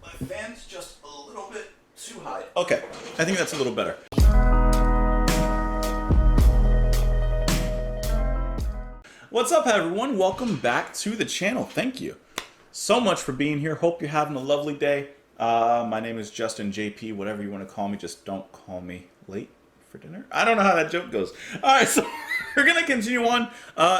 My fan's just a little bit too high. Okay, I think that's a little better. What's up, everyone? Welcome back to the channel. Thank you so much for being here. Hope you're having a lovely day. My name is Justin JP, whatever you want to call me. Just don't call me late for dinner. I don't know how that joke goes. All right, so we're going to continue on.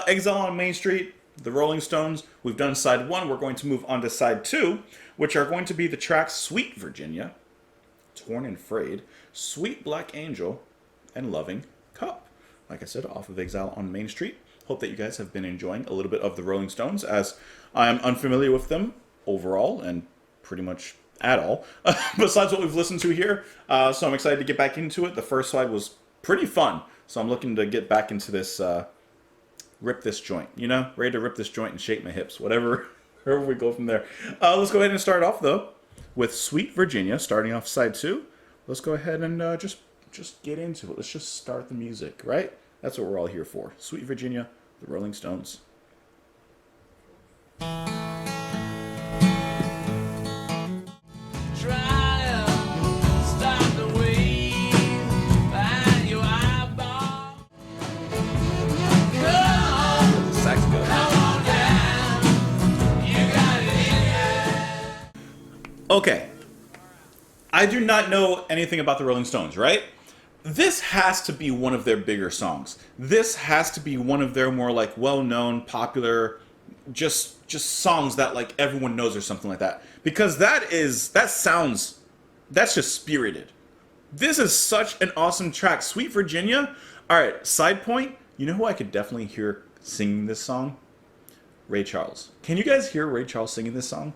Exile on Main Street, the Rolling Stones. We've done side one. We're going to move on to side two, which are going to be the tracks Sweet Virginia, Torn and Frayed, Sweet Black Angel, and Loving Cup. Like I said, off of Exile on Main Street. Hope that you guys have been enjoying a little bit of the Rolling Stones, as I am unfamiliar with them overall and pretty much at all, besides what we've listened to here. So I'm excited to get back into it. The first side was pretty fun, so I'm looking to get back into this, rip this joint, you know? Ready to rip this joint and shake my hips, whatever, wherever we go from there. Let's go ahead and start off, though, with Sweet Virginia, starting off side two. Let's go ahead and just get into it. Let's just start the music, right? That's what we're all here for. Sweet Virginia, the Rolling Stones. Okay, I do not know anything about the Rolling Stones, right? This has to be one of their bigger songs. This has to be one of their more like well-known, popular, just songs that like everyone knows or something like that. Because that's just spirited. This is such an awesome track. Sweet Virginia. All right, side point. You know who I could definitely hear singing this song? Ray Charles. Can you guys hear Ray Charles singing this song?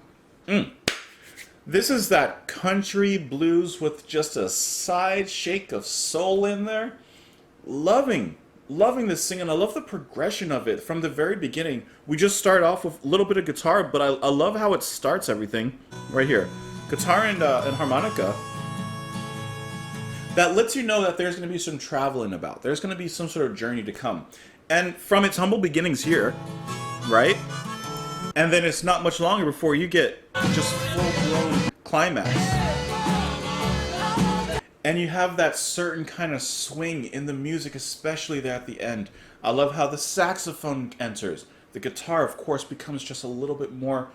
This is that country blues with just a side shake of soul in there. Loving this singing. I love the progression of it from the very beginning. We just start off with a little bit of guitar, but I love how it starts everything right here. Guitar and harmonica. That lets you know that there's going to be some traveling about. There's going to be some sort of journey to come. And from its humble beginnings here, right? And then it's not much longer before you get just full-blown climax. And you have that certain kind of swing in the music, especially there at the end. I love how the saxophone enters. The guitar, of course, becomes just a little bit more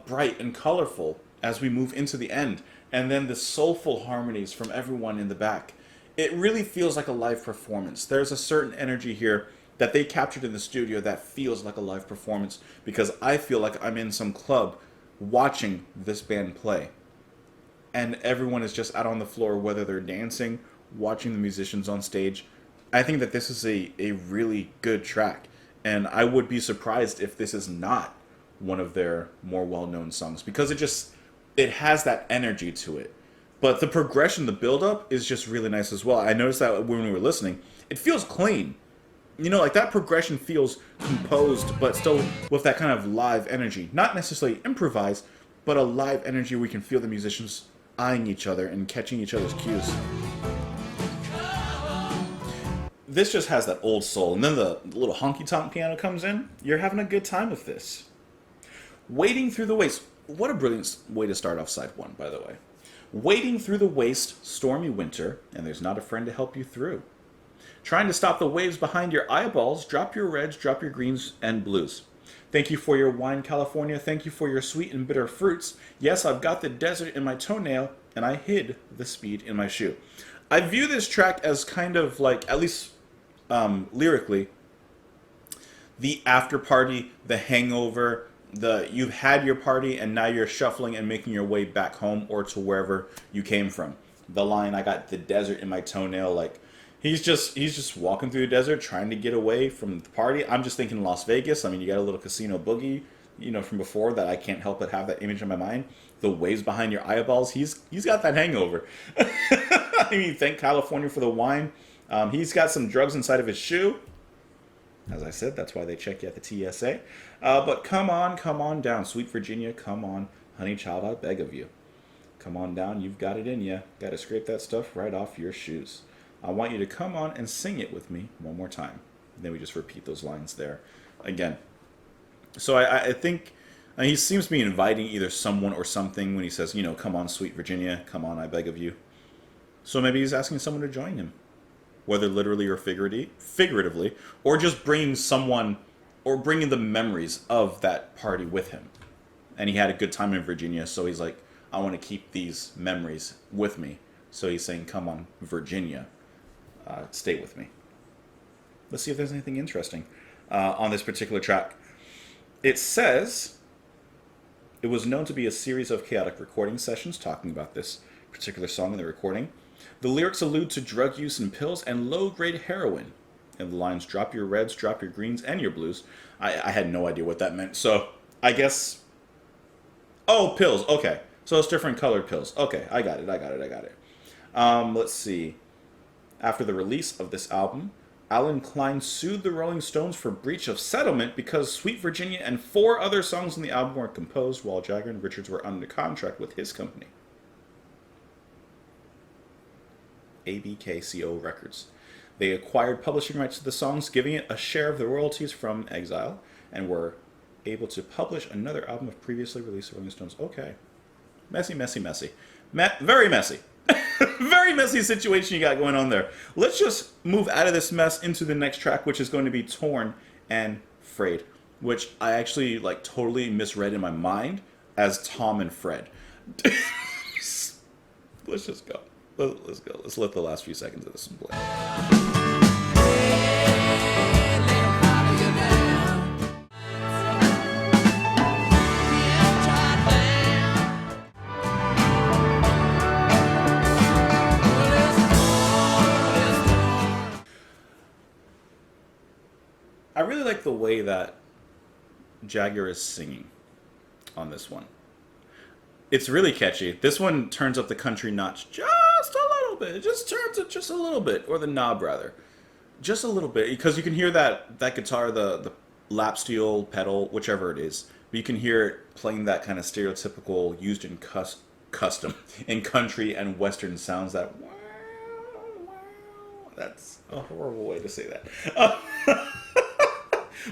bright and colorful as we move into the end. And then the soulful harmonies from everyone in the back. It really feels like a live performance. There's a certain energy here that they captured in the studio that feels like a live performance, because I feel like I'm in some club watching this band play. And everyone is just out on the floor, whether they're dancing, watching the musicians on stage. I think that this is a really good track. And I would be surprised if this is not one of their more well-known songs, because it has that energy to it. But the progression, the build-up is just really nice as well. I noticed that when we were listening, it feels clean. You know, like that progression feels composed, but still with that kind of live energy. Not necessarily improvised, but a live energy where we can feel the musicians eyeing each other and catching each other's cues. This just has that old soul. And then the little honky-tonk piano comes in. You're having a good time with this. Wading Through the Waste. What a brilliant way to start off side one, by the way. Wading through the waste, stormy winter, and there's not a friend to help you through. Trying to stop the waves behind your eyeballs, drop your reds, drop your greens and blues. Thank you for your wine, California. Thank you for your sweet and bitter fruits. Yes, I've got the desert in my toenail, and I hid the speed in my shoe. I view this track as kind of like, at least lyrically, the after party, the hangover, you've had your party, and now you're shuffling and making your way back home or to wherever you came from. The line, I got the desert in my toenail, like, He's just walking through the desert trying to get away from the party. I'm just thinking Las Vegas. I mean, you got a little casino boogie, you know, from before that I can't help but have that image in my mind. The waves behind your eyeballs. He's got that hangover. I mean, thank California for the wine. He's got some drugs inside of his shoe. As I said, that's why they check you at the TSA. But come on down. Sweet Virginia, come on. Honey child, I beg of you. Come on down. You've got it in you. Got to scrape that stuff right off your shoes. I want you to come on and sing it with me one more time. And then we just repeat those lines there again. So I think And he seems to be inviting either someone or something when he says, come on, sweet Virginia, come on, I beg of you. So maybe he's asking someone to join him, whether literally or figuratively, or just bringing someone, or bringing the memories of that party with him. And he had a good time in Virginia, so he's like, I want to keep these memories with me. So he's saying, come on, Virginia, stay with me. Let's see if there's anything interesting on this particular track. It says, it was known to be a series of chaotic recording sessions talking about this particular song in the recording. The lyrics allude to drug use and pills and low-grade heroin. And the lines, drop your reds, drop your greens, and your blues. I had no idea what that meant. So, I guess... Oh, pills. Okay. So it's different colored pills. Okay, I got it. Let's see. After the release of this album, Alan Klein sued the Rolling Stones for breach of settlement because Sweet Virginia and 4 other songs on the album were composed while Jagger and Richards were under contract with his company, ABKCO Records. They acquired publishing rights to the songs, giving it a share of the royalties from Exile, and were able to publish another album of previously released Rolling Stones. Okay. Messy. Very messy. Very messy situation you got going on there. Let's just move out of this mess into the next track, which is going to be Torn and Frayed, which I actually totally misread in my mind as Tom and Fred. Let's just go. Let's go. Let's let the last few seconds of this one play. I really like the way that Jagger is singing on this one. It's really catchy. This one turns up the country notch just a little bit. It just turns it just a little bit, or the knob rather, just a little bit, because you can hear that guitar, the lap steel pedal, whichever it is. But you can hear it playing that kind of stereotypical used in custom in country and western sounds. That wow, wow. That's a horrible way to say that.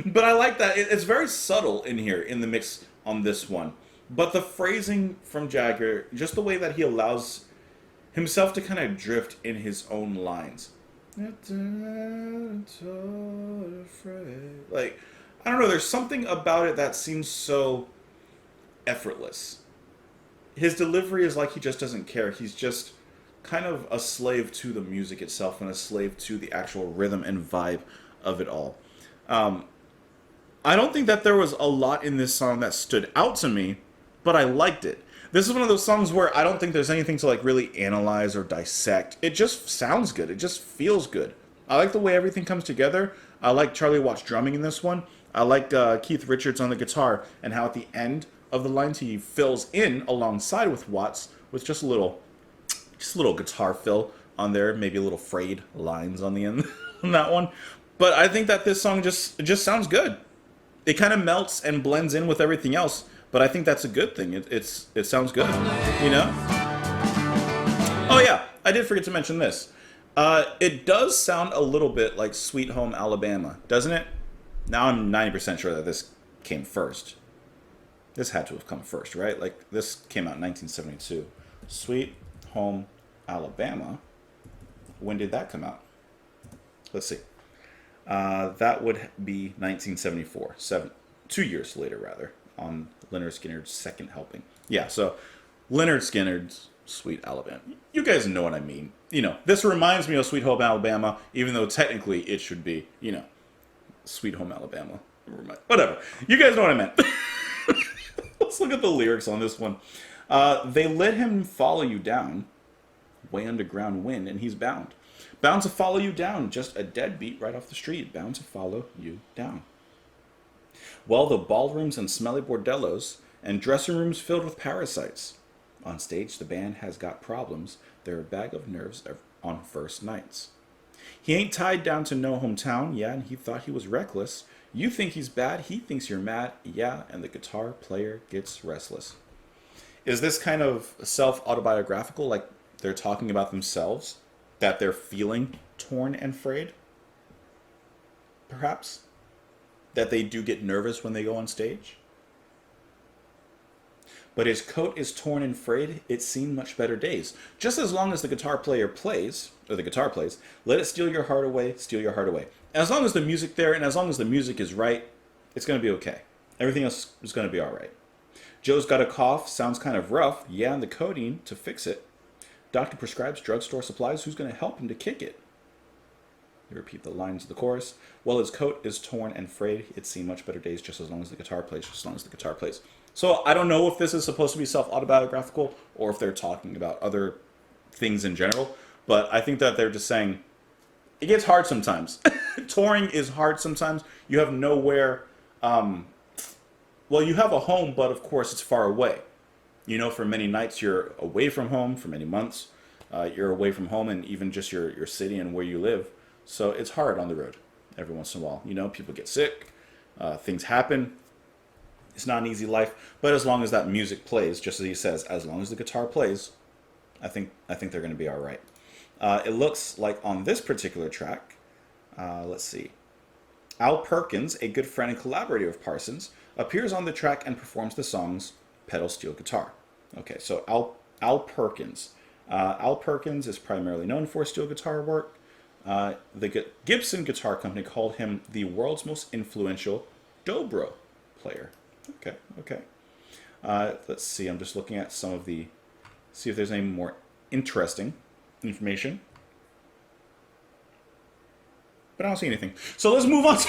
But I like that. It's very subtle in here in the mix on this one. But the phrasing from Jagger, just the way that he allows himself to kind of drift in his own lines. Like, I don't know, there's something about it that seems so effortless. His delivery is like he just doesn't care. He's just kind of a slave to the music itself and a slave to the actual rhythm and vibe of it all. I don't think that there was a lot in this song that stood out to me, but I liked it. This is one of those songs where I don't think there's anything to really analyze or dissect. It just sounds good. It just feels good. I like the way everything comes together. I like Charlie Watts drumming in this one. I like Keith Richards on the guitar, and how at the end of the lines he fills in alongside with Watts with just a little guitar fill on there, maybe a little frayed lines on the end on that one. But I think that this song just sounds good. It kind of melts and blends in with everything else, but I think that's a good thing. It sounds good, you know? Oh yeah, I did forget to mention this. It does sound a little bit like Sweet Home Alabama, doesn't it? Now I'm 90% sure that this came first. This had to have come first, right? This came out in 1972. Sweet Home Alabama. When did that come out? Let's see. That would be 1974. 2 years later, rather, on Lynyrd Skynyrd's second helping. Yeah, so Lynyrd Skynyrd's Sweet Alabama. You guys know what I mean. This reminds me of Sweet Home Alabama, even though technically it should be, Sweet Home Alabama. Whatever. You guys know what I meant. Let's look at the lyrics on this one. They let him follow you down, way underground wind, and he's bound. Bound to follow you down, just a deadbeat right off the street, bound to follow you down. Well, the ballrooms and smelly bordellos, and dressing rooms filled with parasites. On stage, the band has got problems, they're a bag of nerves on first nights. He ain't tied down to no hometown, yeah, and he thought he was reckless. You think he's bad, he thinks you're mad, yeah, and the guitar player gets restless. Is this kind of self-autobiographical, like they're talking about themselves? That they're feeling torn and frayed? Perhaps? That they do get nervous when they go on stage? but his coat is torn and frayed. It's seen much better days. Just as long as the guitar player plays, or the guitar plays, let it steal your heart away, steal your heart away. As long as the music there, and as long as the music is right, it's going to be okay. Everything else is going to be all right. Joe's got a cough, sounds kind of rough. Yeah, and the codeine to fix it. Doctor prescribes drugstore supplies. Who's going to help him to kick it? You repeat the lines of the chorus. Well, his coat is torn and frayed. It's seen much better days just as long as the guitar plays, just as long as the guitar plays. So I don't know if this is supposed to be self-autobiographical or if they're talking about other things in general, but I think that they're just saying it gets hard sometimes. Touring is hard sometimes. You have nowhere, well, you have a home, but of course it's far away. You know, for many nights you're away from home, for many months you're away from home and even just your city and where you live. So it's hard on the road every once in a while. You know, people get sick, things happen. It's not an easy life, but as long as that music plays, just as he says, as long as the guitar plays, I think they're going to be all right. It looks like on this particular track, let's see, Al Perkins, a good friend and collaborator of Parsons, appears on the track and performs the song's pedal steel guitar. Okay, so Al Perkins. Al Perkins is primarily known for steel guitar work. The Gibson Guitar Company called him the world's most influential dobro player. Okay. Let's see. I'm just looking at some of the... see if there's any more interesting information. But I don't see anything. So let's move on to...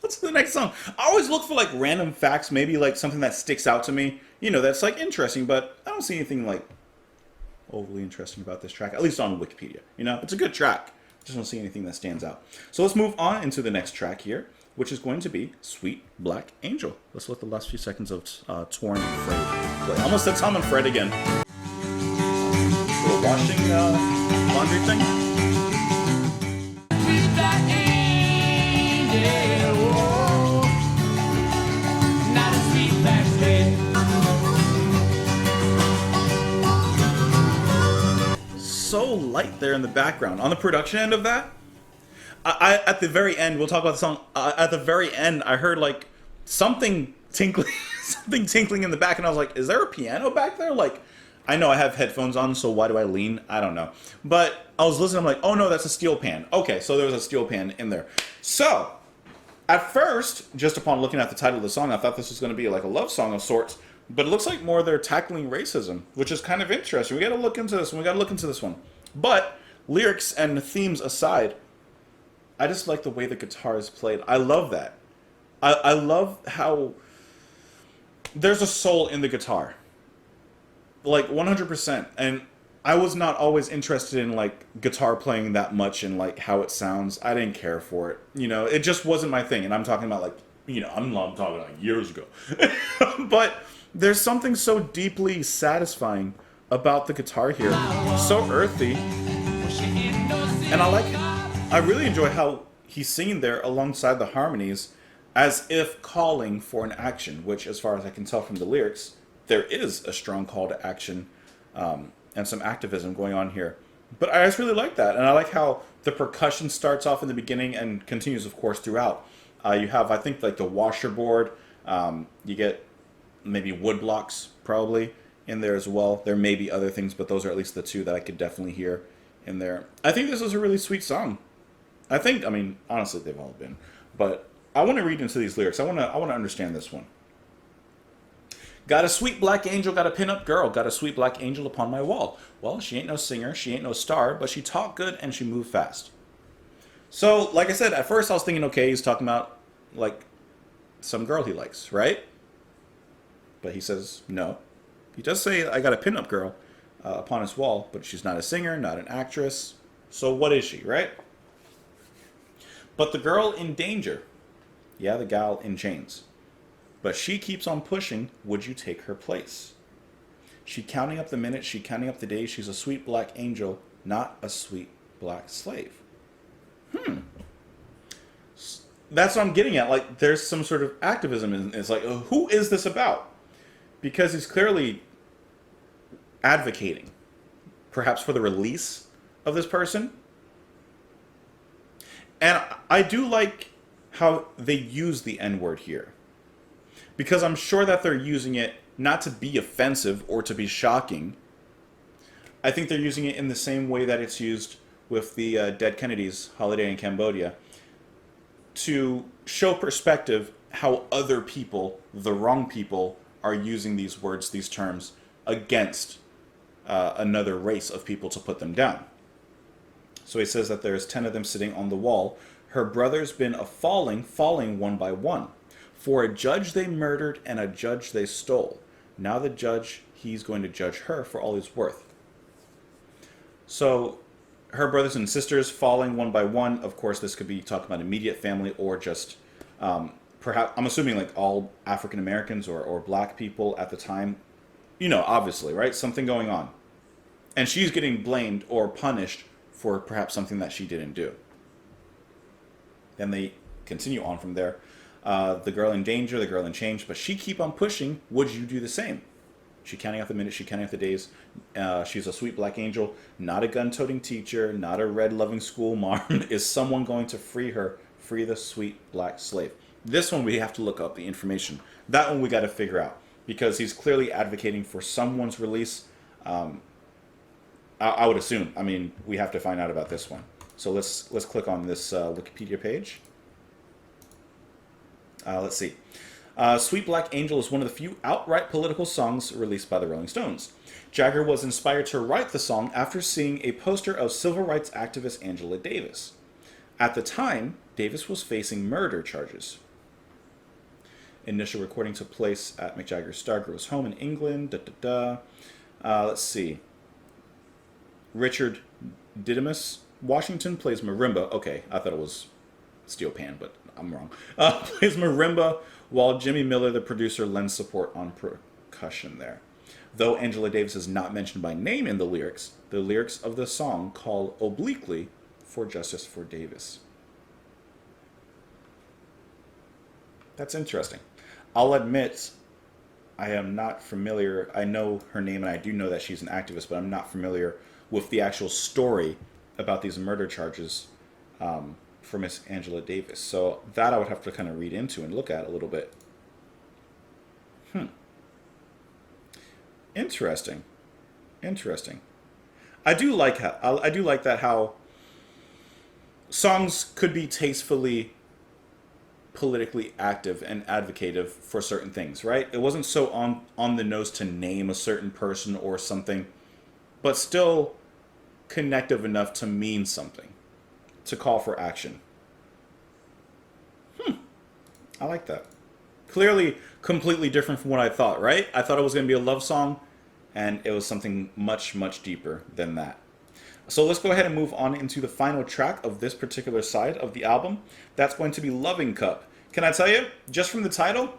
let's the next song. I always look for like random facts, maybe like something that sticks out to me. You know, that's like interesting, but I don't see anything like overly interesting about this track, at least on Wikipedia. You know, it's a good track. Just don't see anything that stands out. So let's move on into the next track here, which is going to be Sweet Black Angel. Let's let the last few seconds of Torn and Frayed play. Almost said Tom and Fred again. Little washing laundry thing. Sweet black angel, whoa, not a sweet black slave. So light there in the background. On the production end of that, I at the very end, we'll talk about the song. At the very end, I heard like something tinkling, something tinkling in the back, and I was like, "Is there a piano back there?" Like, I know I have headphones on, so why do I lean? I don't know. But I was listening. I'm like, "Oh no, that's a steel pan." Okay, so there was a steel pan in there. So at first, just upon looking at the title of the song, I thought this was going to be like a love song of sorts. But it looks like more they're tackling racism, which is kind of interesting. We got to look into this one. We got to look into this one. But lyrics and themes aside, I just like the way the guitar is played. I love that. I love how there's a soul in the guitar. Like 100%. And I was not always interested in like guitar playing that much and like how it sounds. I didn't care for it. You know, it just wasn't my thing. And I'm talking about like, you know, I'm talking like years ago. But there's something so deeply satisfying about the guitar here. So earthy. And I really enjoy how he's singing there alongside the harmonies as if calling for an action, which as far as I can tell from the lyrics, there is a strong call to action and some activism going on here. But I just really like that. And I like how the percussion starts off in the beginning and continues, of course, throughout. You have, I think, like the washerboard. You get maybe wood blocks probably in there as well. There may be other things, but those are at least the two that I could definitely hear in there. I think this is a really sweet song. I mean, honestly, they've all been. But I want to read into these lyrics. I want to understand this one. Got a sweet black angel, got a pin-up girl, got a sweet black angel upon my wall. Well, she ain't no singer, she ain't no star, but she talk good and she move fast. So, like I said, at first I was thinking, okay, he's talking about, like, some girl he likes, right? But he says, no. He does say, I got a pinup girl upon his wall, but she's not a singer, not an actress. So what is she, right? But the girl in danger. Yeah, the gal in chains. But she keeps on pushing, would you take her place? She counting up the minutes, she counting up the days, she's a sweet black angel, not a sweet black slave. That's what I'm getting at. Like, there's some sort of activism. And it's like, who is this about? Because he's clearly advocating, perhaps for the release of this person. And I do like how they use the N-word here. Because I'm sure that they're using it not to be offensive or to be shocking. I think they're using it in the same way that it's used with the Dead Kennedys holiday in Cambodia, to show perspective how other people, the wrong people, are using these words, these terms, against another race of people to put them down. So he says that there's 10 of them sitting on the wall. Her brothers been a falling one by one. For a judge they murdered and a judge they stole. Now the judge, he's going to judge her for all he's worth. So her brothers and sisters falling one by one. Of course, this could be talking about immediate family or just perhaps, I'm assuming like all African Americans or black people at the time. You know, obviously, right? Something going on. And she's getting blamed or punished for perhaps something that she didn't do. Then they continue on from there. The girl in danger, the girl in change, but she keep on pushing. Would you do the same? She counting out the minutes, she counting out the days. She's a sweet black angel, not a gun-toting teacher, not a red-loving school marm. Is someone going to free her, free the sweet black slave? This one we have to look up the information. That one we got to figure out because he's clearly advocating for someone's release. I would assume. I mean, we have to find out about this one. So let's click on this Wikipedia page. Let's see. Sweet Black Angel is one of the few outright political songs released by the Rolling Stones. Jagger was inspired to write the song after seeing a poster of civil rights activist Angela Davis. At the time, Davis was facing murder charges. Initial recording took place at Mick Jagger's Stargrove's home in England. Let's see. Richard Didymus Washington plays marimba. Okay, I thought it was steel pan, but I'm wrong. Plays marimba, while Jimmy Miller, the producer, lends support on percussion there. Though Angela Davis is not mentioned by name in the lyrics of the song call obliquely for justice for Davis. That's interesting. I'll admit, I am not familiar. I know her name and I do know that she's an activist, but I'm not familiar with the actual story about these murder charges for Miss Angela Davis. So that I would have to kind of read into and look at a little bit. Interesting. I do like that how songs could be tastefully politically active and advocative for certain things, right? It wasn't so on the nose to name a certain person or something, but still connective enough to mean something, to call for action. I like that. Clearly, completely different from what I thought, right? I thought it was going to be a love song, and it was something much, much deeper than that. So let's go ahead and move on into the final track of this particular side of the album. That's going to be Loving Cup. Can I tell you, just from the title,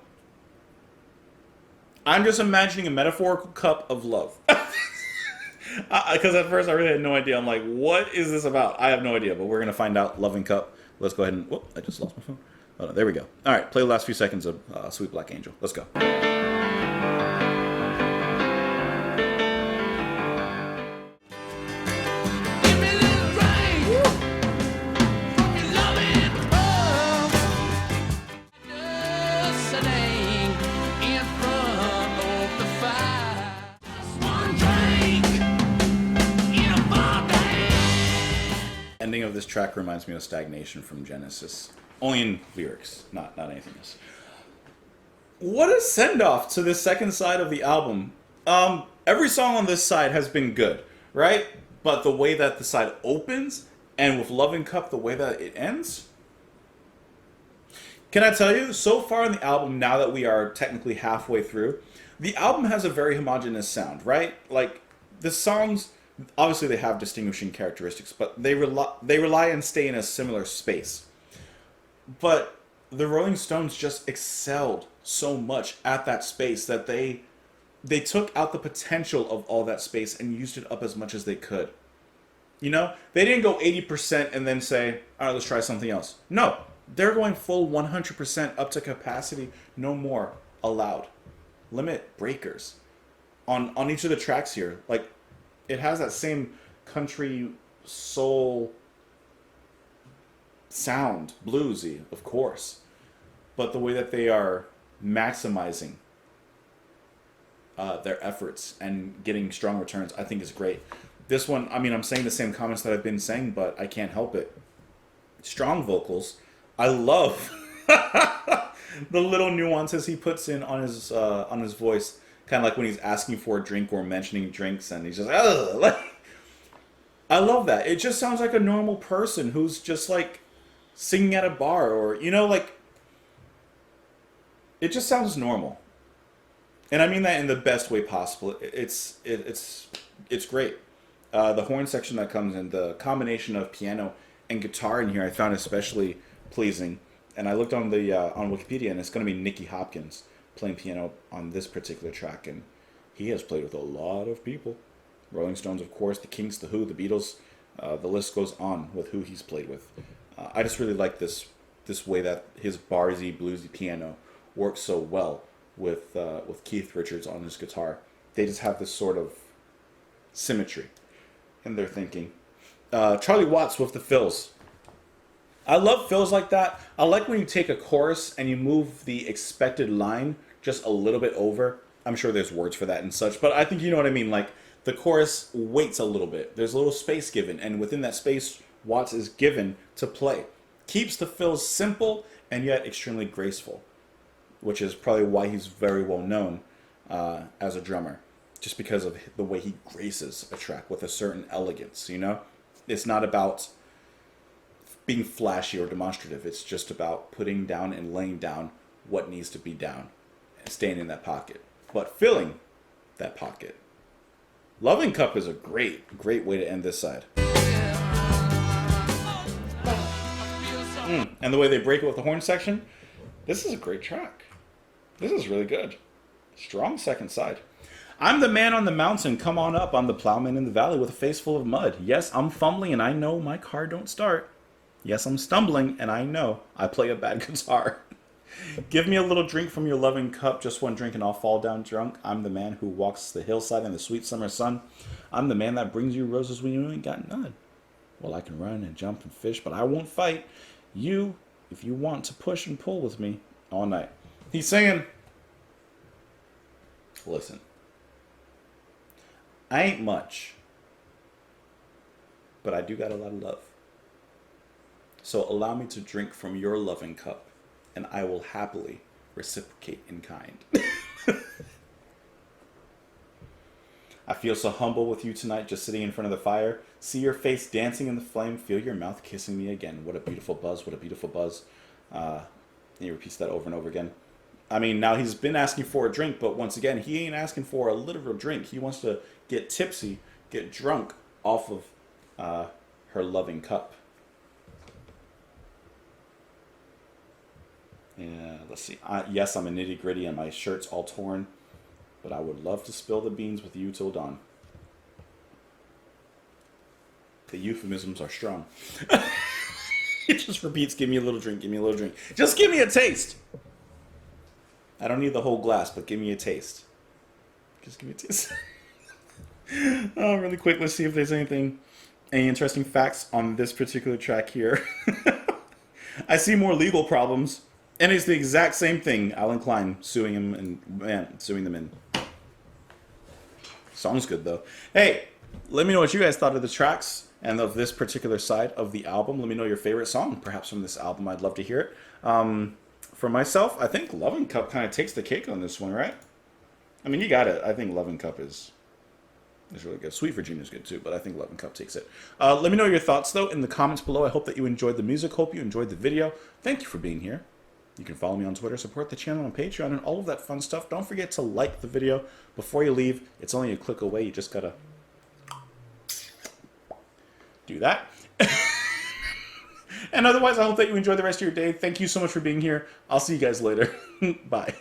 I'm just imagining a metaphorical cup of love. Because at first I really had no idea. I'm like, what is this about? I have no idea, but we're going to find out. Loving Cup. Let's go ahead and... Whoop, I just lost my phone. Oh, there we go. All right, play the last few seconds of Sweet Black Angel. Let's go. Ending of this track reminds me of Stagnation from Genesis. Only in lyrics, not anything else. What a send-off to the second side of the album. Every song on this side has been good, right? But the way that the side opens, and with Loving Cup, the way that it ends... Can I tell you, so far in the album, now that we are technically halfway through, the album has a very homogeneous sound, right? Like, the songs... Obviously, they have distinguishing characteristics, but they rely and stay in a similar space. But the Rolling Stones just excelled so much at that space that they took out the potential of all that space and used it up as much as they could. You know, they didn't go 80% and then say, all right, let's try something else. No, they're going full 100% up to capacity, no more allowed. Limit breakers on each of the tracks here. Like, it has that same country soul sound, bluesy, of course, but the way that they are maximizing their efforts and getting strong returns, I think is great. This one, I mean, I'm saying the same comments that I've been saying, but I can't help it. Strong vocals. I love the little nuances he puts in on his voice, kind of like when he's asking for a drink or mentioning drinks, and he's just like, I love that. It just sounds like a normal person who's just like singing at a bar, or like it just sounds normal. And I mean that in the best way possible. It's great. The horn section that comes in, the combination of piano and guitar in here, I found especially pleasing. And I looked on the on Wikipedia, and it's going to be Nicky Hopkins playing piano on this particular track, and he has played with a lot of people. Rolling Stones, of course, the Kinks, the Who, the Beatles. The list goes on with who he's played with. I just really like this way that his barsy, bluesy piano works so well with Keith Richards on his guitar. They just have this sort of symmetry in their thinking. Charlie Watts with the fills. I love fills like that. I like when you take a chorus and you move the expected line just a little bit over. I'm sure there's words for that and such, but I think you know what I mean. Like, the chorus waits a little bit. There's a little space given, and within that space, Watts is given to play. Keeps the fills simple and yet extremely graceful, which is probably why he's very well known as a drummer, just because of the way he graces a track with a certain elegance, It's not about being flashy or demonstrative. It's just about putting down and laying down what needs to be down and staying in that pocket, but filling that pocket. Loving Cup is a great way to end this side. And the way they break it with the horn section, this is a great track. This is really good. Strong second side. I'm the man on the mountain, come on up. I'm the plowman in the valley with a face full of mud. Yes, I'm fumbling and I know my car don't start. Yes, I'm stumbling and I know I play a bad guitar. Give me a little drink from your loving cup, just one drink and I'll fall down drunk. I'm the man who walks the hillside in the sweet summer sun. I'm the man that brings you roses when you ain't got none. Well, I can run and jump and fish, but I won't fight you if you want to push and pull with me all night. He's saying, listen, I ain't much, but I do got a lot of love. So allow me to drink from your loving cup, and I will happily reciprocate in kind. I feel so humble with you tonight, just sitting in front of the fire. See your face dancing in the flame. Feel your mouth kissing me again. What a beautiful buzz. What a beautiful buzz. And he repeats that over and over again. I mean, now he's been asking for a drink, but once again, he ain't asking for a literal drink. He wants to get tipsy, get drunk off of her loving cup. Yeah, let's see. Yes, I'm a nitty gritty and my shirt's all torn, but I would love to spill the beans with you till dawn. The euphemisms are strong. He just repeats, give me a little drink, give me a little drink. Just give me a taste. I don't need the whole glass, but give me a taste. Just give me a taste. Oh, really quick, let's see if there's any interesting facts on this particular track here. I see more legal problems. And it's the exact same thing. Alan Klein suing him and suing them in. Song's good though. Hey, let me know what you guys thought of the tracks and of this particular side of the album. Let me know your favorite song, perhaps from this album. I'd love to hear it. For myself, I think Loving Cup kind of takes the cake on this one, right? I mean, you got it. I think Loving Cup is really good. Sweet Virginia is good too, but I think Loving Cup takes it. Let me know your thoughts though in the comments below. I hope that you enjoyed the music. Hope you enjoyed the video. Thank you for being here. You can follow me on Twitter, support the channel on Patreon, and all of that fun stuff. Don't forget to like the video before you leave. It's only a click away. You just gotta do that. And otherwise, I hope that you enjoy the rest of your day. Thank you so much for being here. I'll see you guys later. Bye.